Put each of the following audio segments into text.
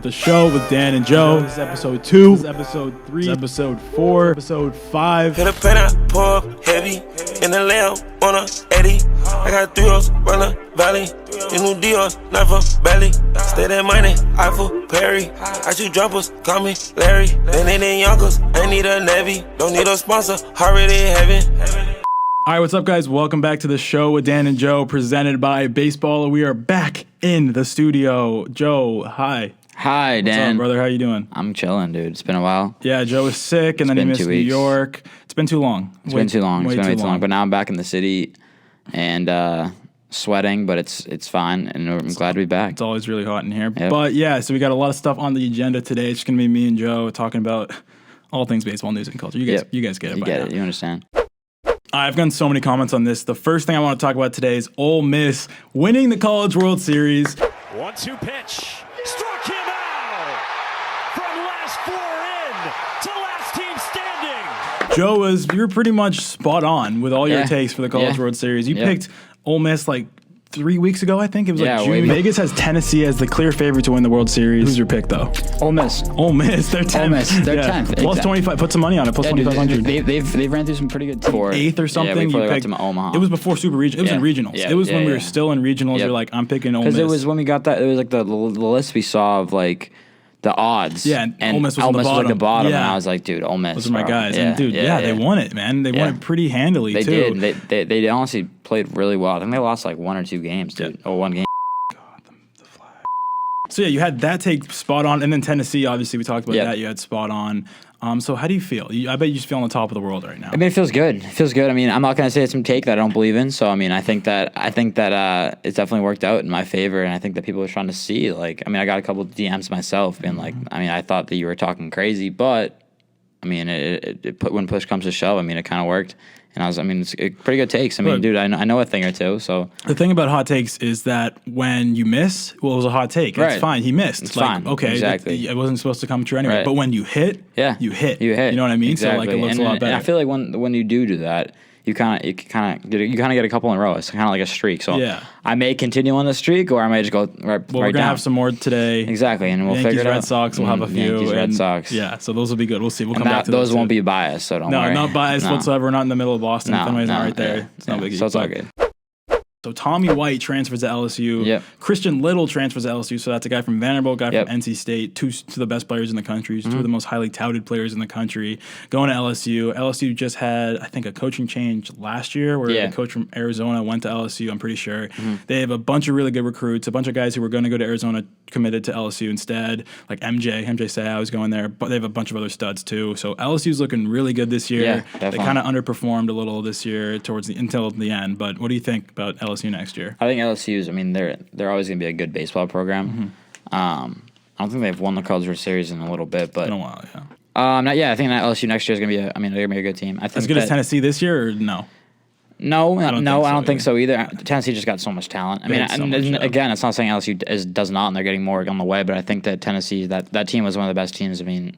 The show with Dan and Joe. This is episode 2. This is episode 3. This is episode 4. Episode 5. Hit a pen, I pour up heavy. In the lamb on a Eddie. I got 3 O's, run the valley. These new Dios, not for belly. Stay that money, Eiffel, Perry. I shoot jumpers, call me Larry. Then they need Yonkers, I need a Navy. Don't need a sponsor, already in heaven. All right, what's up, guys? Welcome back to the show with Dan and Joe, presented by Baseball. We are back in the studio. Joe, hi. Hi, Dan. What's up, brother? How you doing? I'm chilling, dude. It's been a while. Yeah, Joe was sick, and then he missed New York. It's been too long. It's been too long. It's been way too long. But now I'm back in the city and sweating, but it's fine, and I'm glad to be back. It's always really hot in here. Yep. But yeah, so we got a lot of stuff on the agenda today. It's just going to be me and Joe talking about all things baseball news and culture. You guys get it. You get it. You understand. I've gotten so many comments on this. The first thing I want to talk about today is Ole Miss winning the College World Series. 1-2 pitch. Struck him out! From last floor in to last team standing. Joe, you were pretty much spot on with all your takes for the College World Series. You picked Ole Miss like 3 weeks ago, I think. It was like June. Vegas has Tennessee as the clear favorite to win the World Series. Who's your pick, though? Ole Miss. Ole Miss. They're 10th. Ole Miss. They're 10th. Plus exactly. 25. Put some money on it. Plus 2,500. They've ran through some pretty good teams. 8th or something. Yeah, before you they picked, got to Omaha. It was before Super Regional. It was in regionals. Yeah, it was when we were yeah. still in regionals. You're like, I'm picking Ole Miss. Because it was when we got that. It was like the list we saw of like the odds. Yeah, and Ole Miss was like the bottom, Yeah. and I was like, dude, Ole Miss. Those are my guys. Yeah, and dude, they won it, man. They won it pretty handily, they too. They did. They honestly played really well. I think they lost like 1 or 2 games, dude. Yeah. Or 1 game. So, yeah, you had that take spot on. And then Tennessee, obviously, we talked about that. You had spot on. So how do you feel? I bet you just feel on the top of the world right now. I mean, it feels good. It feels good. I mean, I'm not going to say it's some take that I don't believe in. So, I mean, I think that it's definitely worked out in my favor. And I think that people are trying to see, like, I mean, I got a couple of DMs myself being like, I mean, I thought that you were talking crazy. But, I mean, when push comes to shove, I mean, it kind of worked. And it's pretty good takes. I mean, dude, I know a thing or two. So the thing about hot takes is that when you miss, well, it was a hot take. Right. It's fine. He missed. It's fine. Okay, exactly. It wasn't supposed to come true anyway. Right. But when you hit, you hit. You hit. You know what I mean? Exactly. So like it looks a lot better. And I feel like when you do that, you kind of get a couple in a row. It's kind of like a streak. So I may continue on the streak, or I may just go right. Well, we're gonna have some more today. Exactly, and we'll Yankees, figure it out. Red Sox. We'll have a few. Yankees, Red Sox. Yeah, so those will be good. We'll see. We'll come and back to those. Won't too. be biased, so don't worry. No, not biased whatsoever. We're not in the middle of Boston. Fenway's not right there. Yeah, it's no biggie. So it's all good. So Tommy White transfers to LSU. Yep. Christian Little transfers to LSU. So that's a guy from Vanderbilt, guy Yep. from NC State, two of the best players in the country, two of the most highly touted players in the country, going to LSU. LSU just had, I think, a coaching change last year where a coach from Arizona went to LSU, I'm pretty sure. They have a bunch of really good recruits, a bunch of guys who were going to go to Arizona committed to LSU instead, like MJ Seau is going there, but they have a bunch of other studs too. So LSU's looking really good this year. Yeah, they kind of underperformed a little this year until the end. But what do you think about LSU next year? I think LSU's. I mean, they're always going to be a good baseball program. I don't think they've won the College World Series in a little bit, but in a while, yeah. I think that LSU next year is going to be they're going to be a good team. I think as good as Tennessee this year, or no? No, I don't think so either. Tennessee just got so much talent. I mean, again, it's not saying LSU does not, and they're getting more on the way, but I think that Tennessee, that team was one of the best teams. I mean,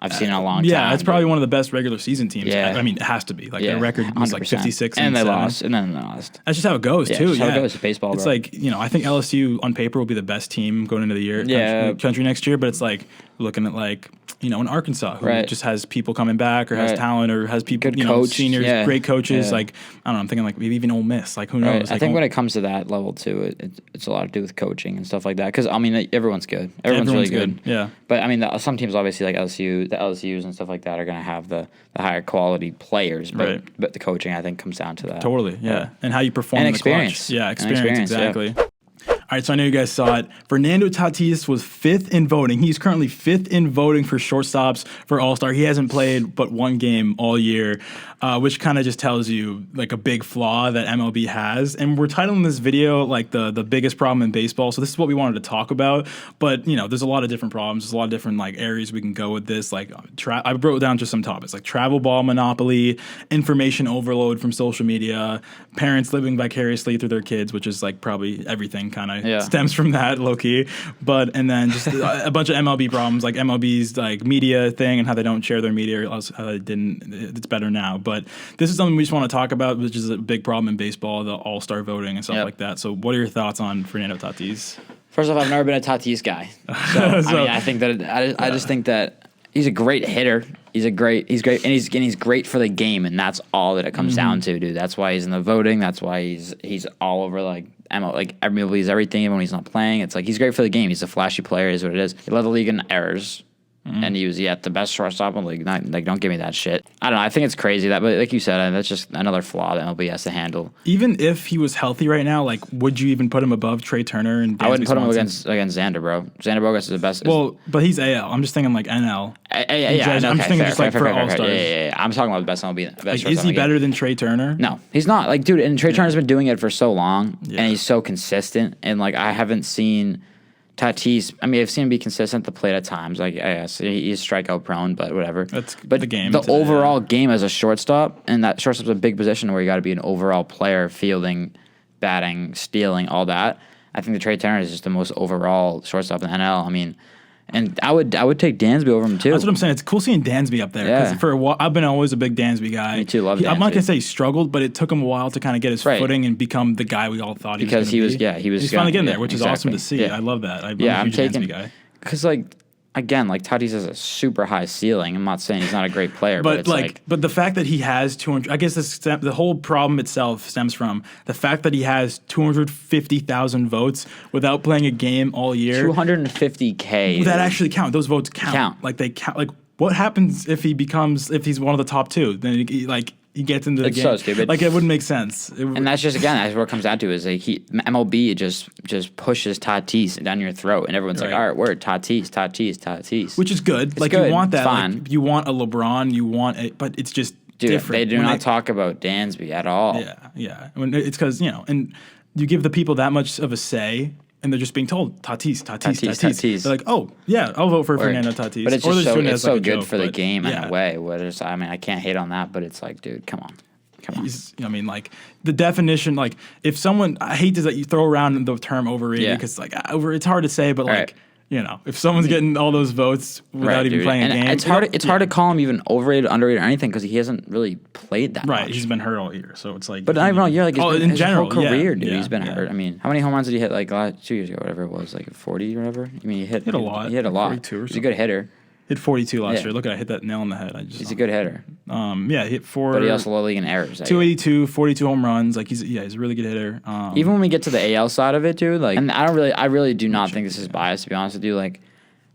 I've seen in a long time. Yeah, it's probably one of the best regular season teams. Yeah. I mean, it has to be. Like their record was 100%. like 56 and they 7. lost, and then they lost. That's just how it goes too. Just how it goes with baseball. It's bro. like, I think LSU on paper will be the best team going into the year, country next year, but it's like looking at like in Arkansas, who just has people coming back or has talent or has people, Good seniors, great coaches. Like, I don't know, I'm thinking like maybe even Ole Miss. Like, who knows? I think when it comes to that level too, it's a lot to do with coaching and stuff like that. Because I mean, everyone's good. Everyone's really good. Yeah. But I mean, some teams obviously like LSU, the LSU's and stuff like that are going to have the higher quality players. But the coaching, I think, comes down to that. Totally. Yeah. And how you perform and in the experience. clutch. Yeah, experience exactly. Yeah. All right, so I know you guys saw it. Fernando Tatis was 5th in voting. He's currently 5th in voting for shortstops for All-Star. He hasn't played but one game all year, which kind of just tells you like a big flaw that MLB has. And we're titling this video like the biggest problem in baseball. So this is what we wanted to talk about. But, there's a lot of different problems. There's a lot of different like areas we can go with this. Like I wrote down just some topics like travel ball monopoly, information overload from social media, parents living vicariously through their kids, which is like probably everything kind of stems from that, low key. And then just a bunch of MLB problems, like MLB's like media thing and how they don't share their media, or else how they didn't. It's better now. But this is something we just want to talk about, which is a big problem in baseball, the All-Star voting and stuff like that. So what are your thoughts on Fernando Tatis? First off, I've never been a Tatis guy. So, I think that I just think that he's a great hitter. He's great, and he's great for the game, and that's all that it comes down to, dude. That's why he's in the voting. That's why he's all over like everybody believes everything. Even when he's not playing, it's like he's great for the game. He's a flashy player, is what it is. He led the league in errors. And he was the best shortstop in the league. Like, don't give me that shit. I don't know. I think it's crazy but like you said, that's just another flaw that MLB has to handle. Even if he was healthy right now, like, would you even put him above Trey Turner and Dansby I wouldn't put him Swanson? against Xander, bro. Xander Bogaerts is the best. Well, but he's AL. I'm just thinking like NL. I'm just thinking just like for All Stars. Yeah. I'm talking about the best MLB. Like, is he better than Trey Turner? No, he's not. Like, dude, and Trey Turner's been doing it for so long, and he's so consistent. And like, I haven't seen Tatis, I mean, I've seen him be consistent at the plate at times. Like, yes, he's strikeout prone, but whatever. That's but the game. The overall game as a shortstop, and that shortstop's a big position where you got to be an overall player, fielding, batting, stealing, all that. I think the Trey Turner is just the most overall shortstop in the NL. I mean, and I would take Dansby over him too. That's what I'm saying. It's cool seeing Dansby up there. Yeah. For a while, I've been always a big Dansby guy. Me too. Love Dansby. I'm not gonna say he struggled, but it took him a while to kind of get his footing and become the guy we all thought he was. Because he was He's finally getting there, which is awesome to see. Yeah. I love that. I'm I'm a huge taking Dansby guy. Because again, like Tatis has a super high ceiling. I'm not saying he's not a great player, but it's but the fact that he has 200, I guess the whole problem itself stems from the fact that he has 250,000 votes without playing a game all year. 250K. That actually count. Those votes count. Like they count. Like what happens if if he's one of the top two? Then he gets into the game. So stupid. Like it wouldn't make sense. And that's just that's what it comes down to is like MLB just pushes Tatis down your throat, and everyone's like, all right, word Tatis, which is good. It's like good. You want that. It's fine. Like, you want a LeBron. But it's just different. They do not talk about Dansby at all. Yeah. It's because and you give the people that much of a say. And they're just being told Tatis. They're like, oh yeah, I'll vote for Fernando Tatis. But it's just so good for the game in a way. I mean, I can't hate on that, but it's like, dude, come on. I mean, like the definition, like if someone, I hate that you throw around the term overrated because it's hard to say, but like. You know, if someone's getting all those votes without even playing a game, it's hard. It's hard to call him even overrated, underrated, or anything because he hasn't really played that much. Right, he's been hurt all year, so it's like. But not even all year. Like in general, his whole career, dude, he's been hurt. I mean, how many home runs did he hit? Like 2 years ago, whatever it was, like 40 or whatever. I mean, he hit a lot. He hit a lot. 42 or something. He's a good hitter. Hit 42 last year. Look at I hit that nail on the head. He's a good hitter. He hit 4. But he also led the league in errors. 282, 42 home runs. Like he's a really good hitter. Even when we get to the AL side of it, dude. Like, and I really do not think this is biased. To be honest with you, like.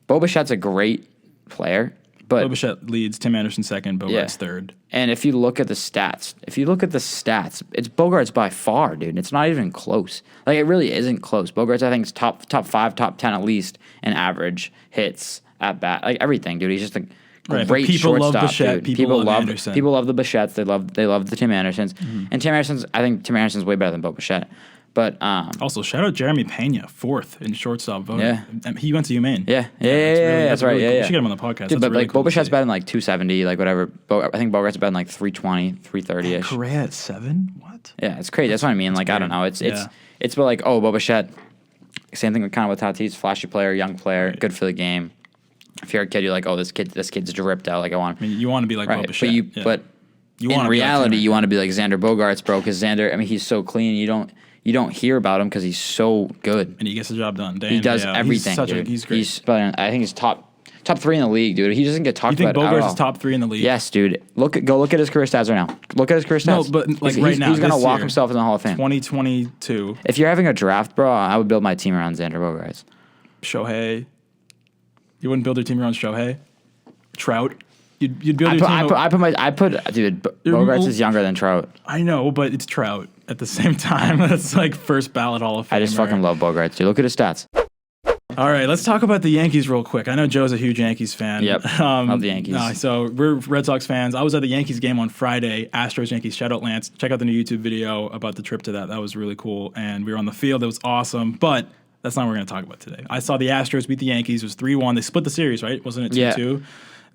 Bo Bichette's a great player, but Bo Bichette leads, Tim Anderson second, Bogart's third. And if you look at the stats, it's Bogart's by far, dude. It's not even close. Like it really isn't close. Bogart's I think is top 5, top 10 at least in average hits at bat, like everything, dude. He's just a great people shortstop, love Bichette, dude. People love Anderson. People love the Bichettes. They love the Tim Andersons, and I think Tim Anderson's way better than Bo Bichette. But also, shout out Jeremy Pena, 4th in shortstop voting. Yeah. He went to UMaine. That's right. Cool. Yeah. We should get him on the podcast. Dude, but really like cool Bo Bichette's batting like 270, like whatever. I think Bogart's batting like 320, 330ish. Correa at 7? What? Yeah, it's crazy. That's what I mean. Like, I don't know. It's but like, oh, Bo Bichette. Same thing with kind of with Tatis, flashy player, young player, good for the game. If you're a kid, you're like, oh, this kid's dripped out. Like I want. I mean, you want to be like Bo Bichette. But in reality, you want to be like Xander Bogaerts, bro, because Xander. I mean, he's so clean. You don't hear about him because he's so good. And he gets the job done. He does everything, dude. He's great. I think he's top 3 in the league, dude. He doesn't get talked about at all. You think Bogarts is top 3 in the league? Yes, dude. Go look at his career stats right now. Look at his career stats. No, but like right now, he's going to walk himself in the Hall of Fame. 2022. If you're having a draft, bro, I would build my team around Xander Bogaerts. Shohei. You wouldn't build your team around Shohei? Trout? You'd build your team. Dude, Bogaerts is younger than Trout. I know, but it's Trout at the same time. That's like first ballot Hall of Fame. I just fucking love Bogaerts, dude. Look at his stats. All right, let's talk about the Yankees real quick. I know Joe's a huge Yankees fan. Yep, love the Yankees. So we're Red Sox fans. I was at the Yankees game on Friday, Astros-Yankees. Shout out Lance. Check out the new YouTube video about the trip to that. That was really cool. And we were on the field. It was awesome. But that's not what we're going to talk about today. I saw the Astros beat the Yankees. It was 3-1. They split the series, right? Wasn't it 2-2?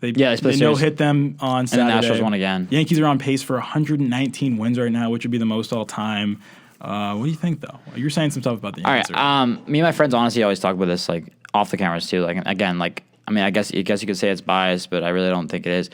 They no-hit them on Saturday. And the Astros won again. Yankees are on pace for 119 wins right now, which would be the most all-time. What do you think, though? You're saying some stuff about the Yankees. All right. Me and my friends honestly always talk about this, like, off the cameras, too. Like, again, like, I mean, I guess you could say it's biased, but I really don't think it is.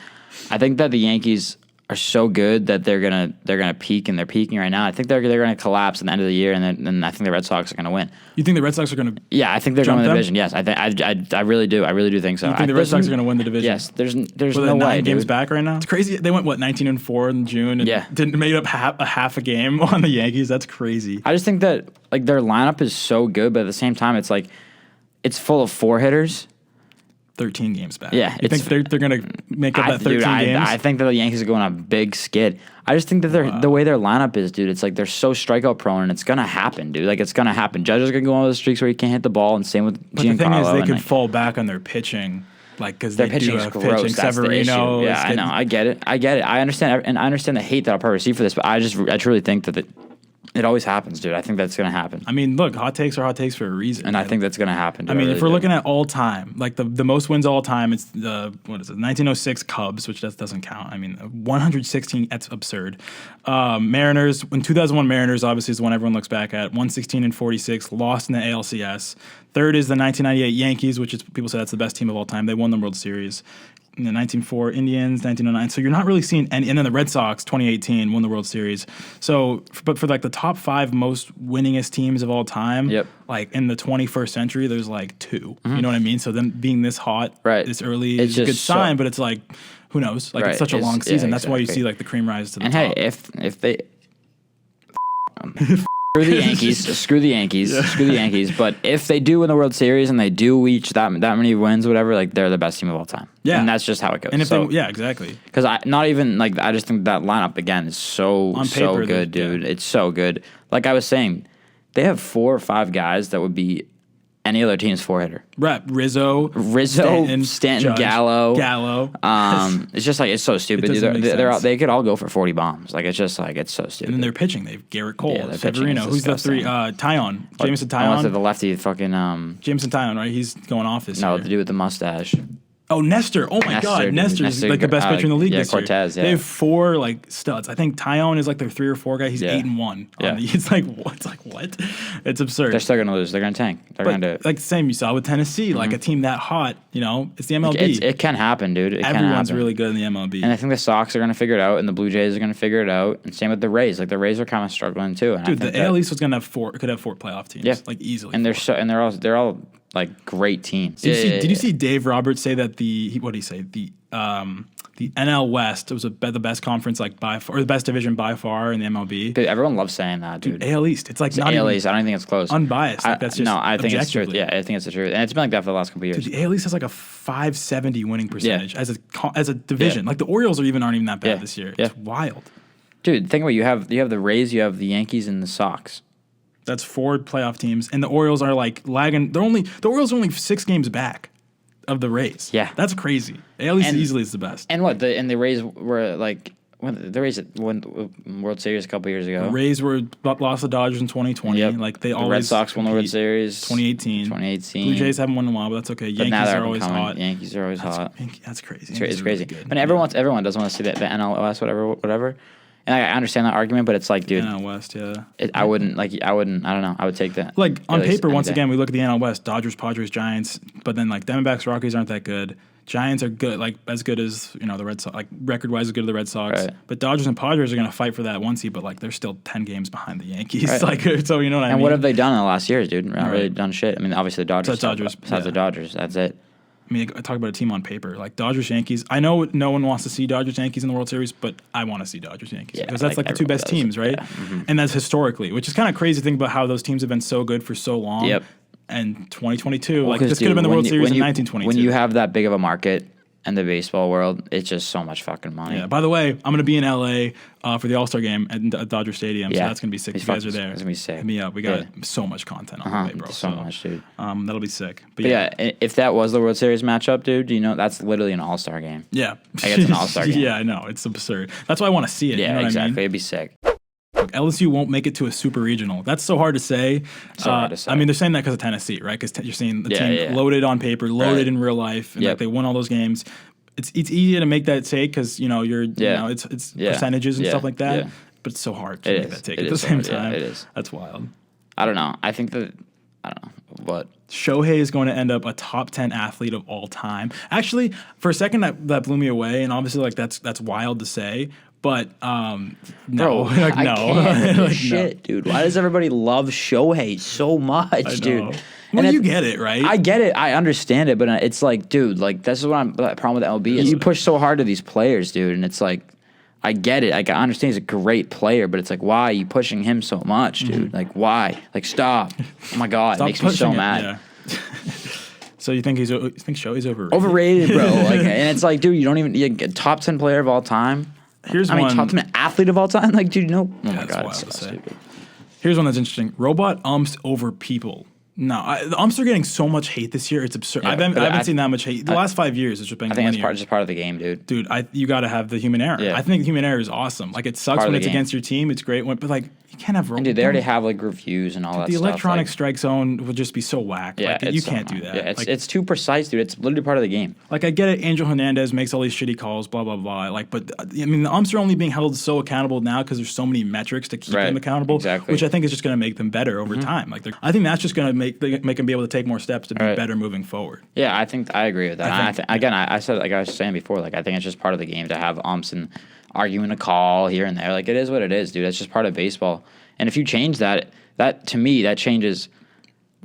I think that the Yankees are so good that they're gonna peak, and they're peaking right now. I think they're gonna collapse at the end of the year, and then I think the Red Sox are gonna win. You think the Red Sox are going to? Yeah, I think they're going to win the division. Yes, I really do. I really do think so. You think the Red Sox are going to win the division? Yes, there's Well, no way. 9 games dude. back right now. It's crazy. They went 19-4 in June. And didn't made up half a game on the Yankees. That's crazy. I just think that like their lineup is so good, but at the same time, it's like it's full of 4 hitters. 13 games back. Yeah, you think they're going to make up that 13 games? I think that the Yankees are going on a big skid. I just think that the way their lineup is, dude, it's like they're so strikeout prone, and it's going to happen, dude. Like, it's going to happen. Judge is going to go on those streaks where he can't hit the ball, and same with But Giancarlo. the thing is, they could fall back on their pitching, like, because their they pitching do is have gross. pitching. That's Severino. the issue. Yeah, I know. I get it. I understand, and I understand the hate that I'll probably receive for this, but I truly think that it always happens, dude. I think that's going to happen. I mean, look, hot takes are hot takes for a reason. And I think that's going to happen. Dude. I mean, really if we're do. looking at all time, like the most wins all time, it's the 1906 Cubs, which doesn't count. I mean, 116, that's absurd. Mariners, in 2001 Mariners, obviously is the one everyone looks back at. 116-46, lost in the ALCS. Third is the 1998 Yankees, which is people say that's the best team of all time. They won the World Series. In the 1904 Indians, 1909. So you're not really seeing any. And then the Red Sox, 2018, won the World Series. So, but for like the top 5 most winningest teams of all time, like in the 21st century, there's like 2. Mm-hmm. You know what I mean? So then being this hot, this early is a good sign. But it's like, who knows? Like it's such a long season. That's why you see like the cream rise to the top. And hey, if they. Screw the Yankees. Screw the Yankees. Screw the Yankees. But if they do win the World Series and they do reach that many wins, whatever, like they're the best team of all time. Yeah, and that's just how it goes. And if exactly. Because I just think that lineup again is so good, dude. It's so good. Like I was saying, they have 4 or 5 guys that would be any other team's 4-hitter. Right, Rizzo, Stanton, Judge, Gallo. It's just like it's so stupid. They could all go for 40 bombs. Like it's just like it's so stupid. And then they're pitching. They have Garrett Cole, Severino. Who's disgusting. the 3? Tyon, Jameson Tyon. I want to say the lefty, fucking Jameson Tyon, right? He's going off this year. No, the dude with the mustache. Oh, Nestor. Oh, my God. Nestor's like the best pitcher in the league this Cortez, year. They have 4 like studs. I think Tyon is like their 3 or 4 guy. He's 8-1. Yeah. It's like, what? It's like, what? It's absurd. They're still going to lose. They're going to tank. They're going to do it. Like the same you saw with Tennessee, like a team that hot, it's the MLB. It can happen, dude. Everyone's really good in the MLB. And I think the Sox are going to figure it out, and the Blue Jays are going to figure it out. And same with the Rays. Like the Rays are kind of struggling too. And dude, the AL East was going to have 4 playoff teams. Yeah. Like easily. And they're all like great teams. Did you see Dave Roberts say that what did he say? The NL West was the best conference by far, or the best division by far in the MLB. Dude, everyone loves saying that, dude. AL East. It's like not AL even East. I don't think it's close. Unbiased. That's just I think it's true. Yeah, I think it's the truth, and it's been like that for the last couple of years. Dude, the AL East has like a 570 winning percentage as a division. Like the Orioles aren't even that bad this year. It's wild. Dude, think about it. You have the Rays, you have the Yankees, and the Sox. That's 4 playoff teams, and the Orioles are like lagging. The Orioles are only 6 games back of the Rays. Yeah, that's crazy. AL East easily is the best. And the Rays were like when the Rays won World Series a couple years ago. The Rays lost the Dodgers in 2020. Yep. Like the Red Sox won the World Series 2018. Blue Jays haven't won in a while, but that's okay. But Yankees are always hot. Yankees are always hot. That's crazy. It's crazy. Really but everyone does want to see the NL West, whatever. And I understand that argument, but it's like, dude, NL West, yeah. I don't know. I would take that. Like on paper, once again, we look at the NL West: Dodgers, Padres, Giants. But then like Diamondbacks, Rockies aren't that good. Giants are good, like as good as the Red Sox, like record-wise as good as the Red Sox. Right. But Dodgers and Padres are going to fight for that 1 seed, but like they're still 10 games behind the Yankees. Right. Like so, you know what I mean? And what have they done in the last years, dude? Not really done shit. I mean, obviously the Dodgers. Besides the Dodgers, that's it. I mean, I talk about a team on paper like Dodgers, Yankees. I know no one wants to see Dodgers, Yankees in the World Series, but I want to see Dodgers, Yankees because that's like the 2 best teams, right? Yeah. Mm-hmm. And that's historically, which is kind of crazy to think about how those teams have been so good for so long. Yep. And 2022, this could have been the World Series in 1922. When you have that big of a market in the baseball world, it's just so much fucking money. Yeah. By the way, I'm going to be in LA for the All-Star game at Dodger Stadium, so that's going to be sick. You guys are there. It's going to be sick. Hit me up. We got so much content on the way, bro. So much, dude. That'll be sick. But yeah, if that was the World Series matchup, dude, that's literally an All-Star game. Yeah. Like, it's an All-Star game. Yeah, I know. It's absurd. That's why I want to see it. Yeah, you know exactly. What I mean? It'd be sick. LSU won't make it to a super regional. That's so hard to say. I mean, they're saying that because of Tennessee, right? Because you're seeing the team loaded on paper, loaded in real life, and they won all those games. It's easy to make that take because it's percentages and stuff like that. Yeah. But it's so hard to make that take at the same time. It is. That's wild. I don't know. I don't know what. Shohei is going to end up a top 10 athlete of all time. Actually, for a second that blew me away, and obviously that's wild to say. But Bro, no, like, I no, can't. Like, Shit, dude. Why does everybody love Shohei so much, dude? Well, And you get it, right? I get it. I understand it, but it's like, dude, like this is what I'm. The problem with MLB is you push so hard to these players, dude, and it's like, I get it. Like, I understand he's a great player, but it's like, why are you pushing him so much, dude? Like, why? Like, stop. Oh my god, it makes me so mad. Yeah. So you think Shohei's overrated? Overrated, bro. Like, and it's like, dude, you don't even get top 10 player of all time. Here's I mean, one. top 10 athlete of all time. Like, dude, no. Oh my That's god, wild it's so to say. stupid. Here's one that's interesting. Robot umps over people. No, the umps are getting so much hate this year. It's absurd. Yeah, I haven't seen that much hate. The last 5 years, it's just been I think it's linear. just part of the game, dude. Dude, you got to have the human error. Yeah. I think human error is awesome. Like, it sucks Part of when the it's game. against your team. It's great when, but like, you can't have. And dude, they already have like reviews and all that the stuff. electronic like, strike zone will just be so whack. yeah, Like, it's you so can't do annoying. that. Yeah, Like, it's too precise, dude. It's literally part of the game. Like, I get it. Angel Hernandez makes all these shitty calls, blah blah blah. Like, but I mean, the umps are only being held so accountable now because there's so many metrics to keep Right. them accountable. Exactly. Which I think is just going to make them better over time. Like, I think that's just going to make them be able to take more steps to be Right. better moving forward. Yeah, I think I agree with that. I think- Again, I said, like I was saying before, like I think it's just part of the game to have umps and arguing a call here and there. Like, it is what it is, dude. It's just part of baseball. And if you change that to me, that changes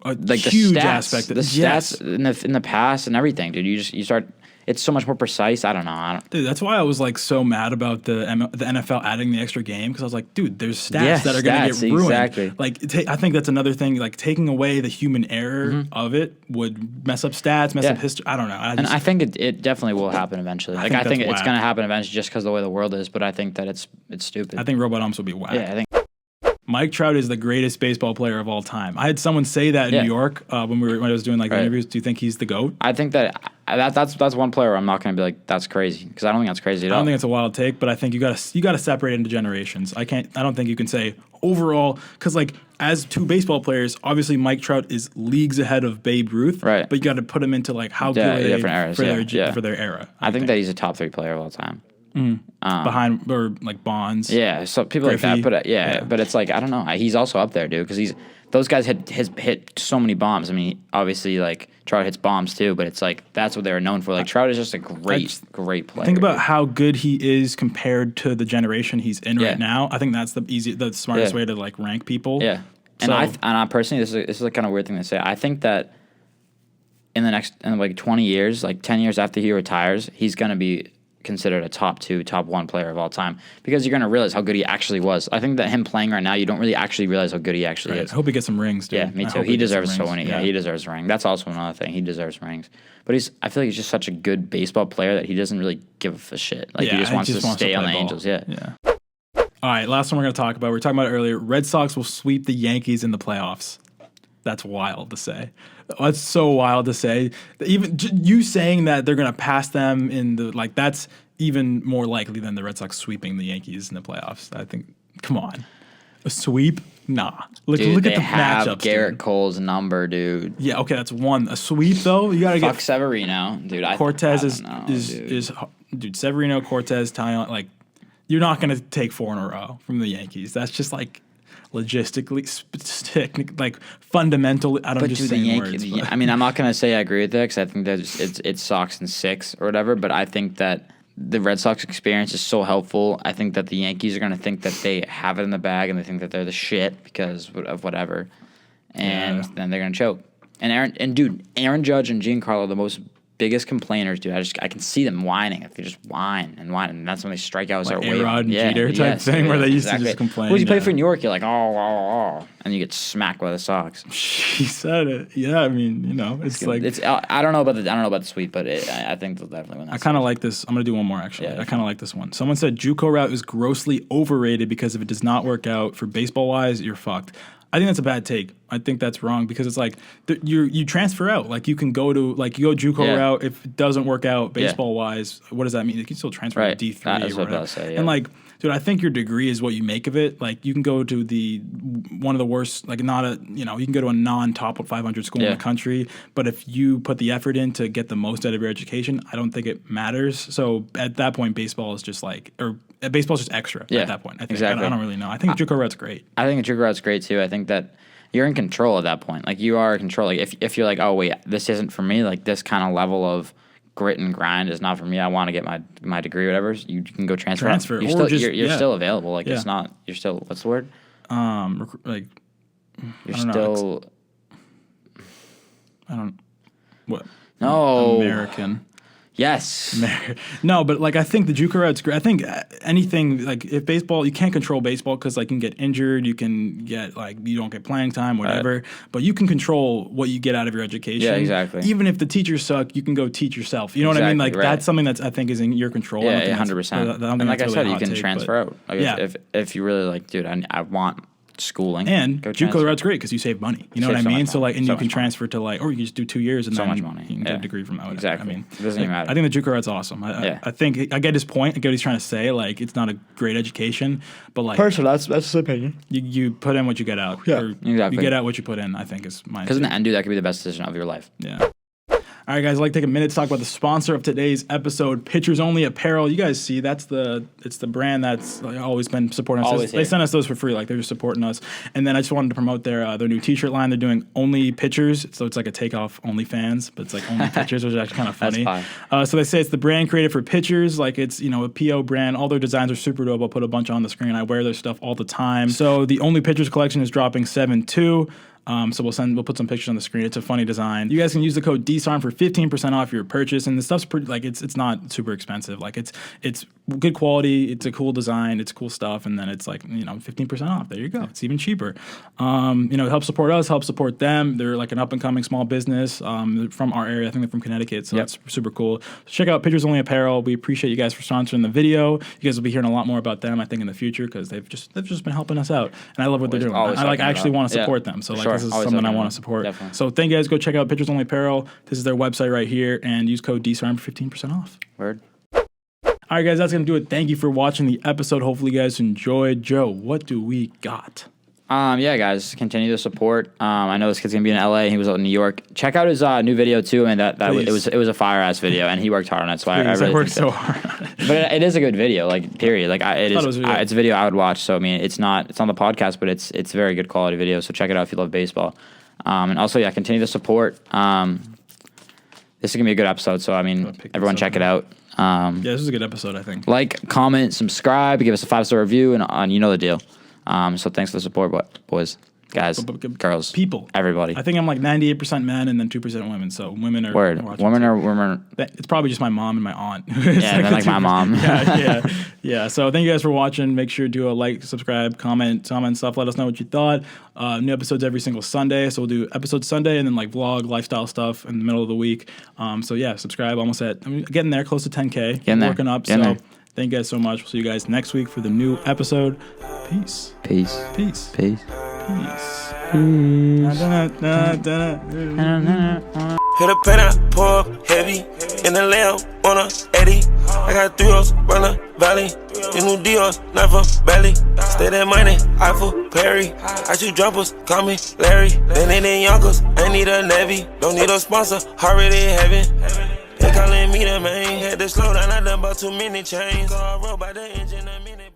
like huge the stats, aspect of the stats in the past and everything, dude. You start. It's so much more precise. I don't know. Dude, that's why I was like so mad about the NFL adding the extra game because I was like, dude, there's stats Yeah, that are going to stats, get ruined. exactly. Like, I think that's another thing. Like, taking away the human error of it would mess up stats, mess up history. I don't know. And I think it definitely will happen eventually. Like, I think that's it's whack. going to happen eventually just because of the way the world is. But I think that it's stupid. I think robot umps will be whack. yeah, I think. Mike Trout is the greatest baseball player of all time. I had someone say that in Yeah. New York when I was doing like Right. interviews. Do you think he's the GOAT? I think that's one player where I'm not going to be like that's crazy because I don't think that's crazy at I all. don't think it's a wild take, but I think you got to separate into generations. I don't think you can say overall because like as two baseball players, obviously Mike Trout is leagues ahead of Babe Ruth. Right. But you got to put him into like how good Yeah, are they different eras, for their era. I think that he's a top 3 player of all time. Behind or like Bonds. Yeah, so people like Griffey. that, but Yeah. but it's like I don't know. He's also up there, dude, because those guys hit so many bombs. I mean, obviously like Trout hits bombs too, but it's like that's what they were known for. Like Trout is just a great player. Think about dude. how good he is compared to the generation he's in Yeah. right now. I think that's the smartest way to like rank people. Yeah, and I personally, this is a kind of weird thing to say. I think that in like 20 years, like 10 years after he retires, he's gonna be considered a top 2, top 1 player of all time because you're gonna realize how good he actually was. I think that him playing right now, you don't really actually realize how good he actually is. I hope he gets some rings, dude. Yeah, me I too. hope He gets some deserves so rings. many. Yeah, he deserves a ring. That's also another thing. He deserves rings. But I feel like he's just such a good baseball player that he doesn't really give a shit. Like he just wants to stay on the play ball. Angels. Yeah. All right, last one we're going to talk about. We were talking about it earlier. Red Sox will sweep the Yankees in the playoffs. That's wild to say. That's so wild to say. Even you saying that they're going to pass them in the that's even more likely than the Red Sox sweeping the Yankees in the playoffs. I think. Come on, a sweep? Nah. Look Dude, at they the have matchups. Garrett Dude. Cole's number, dude. Yeah, okay, that's one. A sweep though, you got to Fuck get Severino, dude. Cortez I is don't know, dude. Severino, Cortez, Tyon, like you're not going to take 4 in a row from the Yankees. That's just like logistically, like fundamentally. I don't But just dude, say the words. Yankees. But. I mean, I'm not gonna say I agree with that because I think that it sucks in 6 or whatever. But I think that the Red Sox experience is so helpful. I think that the Yankees are gonna think that they have it in the bag and they think that they're the shit because of whatever, and then they're gonna choke. And Aaron Judge and Giancarlo are the most biggest complainers, dude. I can see them whining. If they just whine, and that's when they strike out. Like Start waving. A-Rod and Jeter type thing where they used to just complain. Well, you play for New York, you're like, oh, and you get smacked by the Sox. He said it. Yeah, I mean, it's like I don't know about the sweep, but I think they'll definitely win that. I kind of like this. I'm gonna do one more actually. Yeah. I kind of like this one. Someone said JUCO route is grossly overrated because if it does not work out for baseball wise, you're fucked. I think that's a bad take. I think that's wrong because it's like you transfer out. Like you can go to JUCO route if it doesn't work out baseball wise. What does that mean? You can still transfer to D3 That's or what whatever. I'll say, yeah. And like, dude, I think your degree is what you make of it. Like you can go to one of the worst, like not a you can go to a non-top 500 school in the country. But if you put the effort in to get the most out of your education, I don't think it matters. So at that point, baseball is just baseball's just extra at that point. I think. Exactly. I don't really know. I think JUCO route's great. I think the JUCO route's great too. I think that you're in control at that point. Like you are in control. Like if you're like, oh wait, this isn't for me. Like this kind of level of grit and grind is not for me. I want to get my degree, or whatever. You can go transfer. You're still available. Like it's not. You're still. What's the word? Like you're still. I don't. What? No. American. Yes. No, but like I think the JUCO route's great. I think anything like if baseball, you can't control baseball because like you can get injured, you can get like you don't get playing time, whatever. Right. But you can control what you get out of your education. Yeah, exactly. Even if the teachers suck, you can go teach yourself. You know what I mean? Like that's something that's I think is in your control. Yeah, 100%. And like I said, you can transfer out. Like yeah. If you really like, dude, I want schooling and JUCO route's great because you save money. You know what I mean? So like, and you can transfer to like, or you can just do 2 years and then much money. You can get a degree from that. Exactly. I mean, it doesn't even matter. I think the JUCO route's awesome. I think I get his point. I get what he's trying to say. Like, it's not a great education, but like, personally, that's his opinion. You put in what you get out. Yeah, exactly. You get out what you put in. I think is my. Because in the end, dude, that could be the best decision of your life. Yeah. All right, guys, I'd like to take a minute to talk about the sponsor of today's episode, Pitchers Only Apparel. You guys see, it's the brand that's like always been supporting us. They sent us those for free, like they're just supporting us. And then I just wanted to promote their new T-shirt line. They're doing only pitchers, so it's like a takeoff OnlyFans, but it's like only pitchers, which is actually kind of funny. So they say it's the brand created for pitchers, like it's a PO brand. All their designs are super dope. I'll put a bunch on the screen. I wear their stuff all the time. So the Only Pitchers collection is dropping 7/2. So we'll put some pictures on the screen. It's a funny design. You guys can use the code DSARM for 15% off your purchase, and the stuff's pretty like it's not super expensive. Like it's good quality. It's a cool design. It's cool stuff, and then it's like 15% off. There you go. It's even cheaper. Help support us. Help support them. They're like an up and coming small business from our area. I think they're from Connecticut, so that's super cool. So check out Pitchers Only Apparel. We appreciate you guys for sponsoring the video. You guys will be hearing a lot more about them, I think, in the future because they've just been helping us out, and I love what they're doing. I actually want to support them. So like. This is something I want to support. Definitely. So thank you guys. Go check out Pitchers Only Apparel. This is their website right here, and use code DSARM for 15% off. Word. All right, guys, that's going to do it. Thank you for watching the episode. Hopefully you guys enjoyed. Joe, what do we got? Yeah, guys, continue to support. I know this kid's gonna be in LA. He was out in New York. Check out his new video too, and it was a fire ass video, and he worked hard on it. So I really worked so hard. But it is a good video, like period. Like it's a video I would watch. So I mean, it's on the podcast, but it's a very good quality video. So check it out if you love baseball. And also, continue to support. This is gonna be a good episode. So I mean, everyone check it out. This is a good episode, I think. Like, comment, subscribe, give us a 5-star review, and you know the deal. So thanks for the support, boys, guys, girls, people, everybody. I think I'm like 98% men and then 2% women. So women are women. It's probably just my mom and my aunt. Yeah, like my mom. yeah. So thank you guys for watching. Make sure to do a like, subscribe, comment stuff. Let us know what you thought. New episodes every single Sunday. So we'll do episodes Sunday and then like vlog, lifestyle stuff in the middle of the week. Subscribe. Almost getting there, close to 10K. Working up. Thank you guys so much. We'll see you guys next week for the new episode. Peace. Peace. Peace. Peace. Peace. Hit a pen, I pour up heavy. In the lamb on a Eddie. I got 3 O's, run a valley. These new Dios, not for belly. Stay that money, Eiffel, Perry. I shoot jumpers, call me Larry. Then they in Yonkers, I need a Navy. Don't need a sponsor, already heaven. They calling me the man. Had to slow down, I done bought too many chains. So I rode by the engine a minute.